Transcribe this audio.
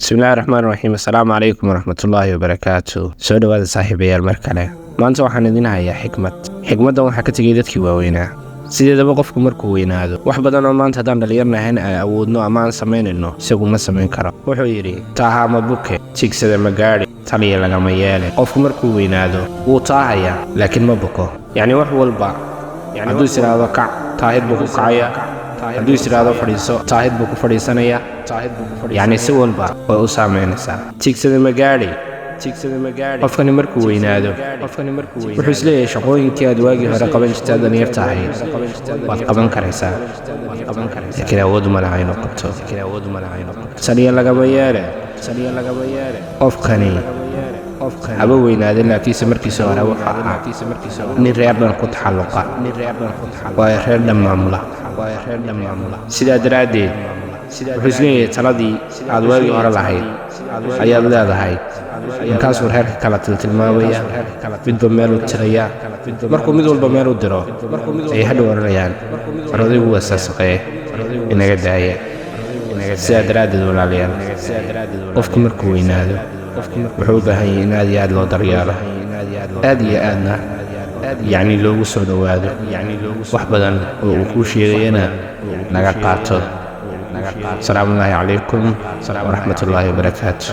بسم الله الرحمن الرحيم. السلام عليكم ورحمة الله وبركاته. soo dhawaada saaxiibayaal mar kale. maanta waxaan idin hayaa xikmaddan waxaa ka tegay dadkii waaweynaa. sideedaba qofku markuu weynaado wax badan oo maanta haddaan dhalinyarnahayn ay awoodno ama aan samaynayno isagu ma samayn karo. wuxuu yidhi taaha ma buke jigsada ma gaadhi taliya lagama yeelin. qofku markuu weynaado wuu taahayaa laakiin ma buko. yacni wax walba hadduu is idhaahdo kac taahid buu ku kacaya, hadduu is idhaahdo fadhiiso taahid buu ku fadhiisanaya. yacni si walba way u saamaynaysaa. jigsada ma gaadhi qofkani markuu weynaado wuxuu isleeyahay shaqooyinkii aad waagii hore qaban jirtay aad dhalinyar tahay waad qaban karaysaa, laakiin awood ma laha inuu qabto. taliya lagama yeele qofkani haba weynaade laakiinse markiisa hore wuxuu ahaa nin reer dhan ku taxalluqa, waayo reer dhan maamula. sidaa daraaddeed wuxuu isleeyahay taladii aad waagii hore lahayd ayaad leedahay. markaasuu reerka kala tilmaamaya, midba meeluu tirayaa. markuu mid walba meel u diro ayay hadhow oranayaan war odaygu waa saasaqee inaga daaya. sidaa daraaddeed walaalayaal, qofku markuu weynaado wuxuu u baahan yahay in aad iyo aad loo daryeelo, aad iyo aadna yacni loogu soo dhowaado. wax badan oo uu kuu sheegayana naga qaato. asalaamu allaahi calaykum waraxmatullaahi wabarakaatu.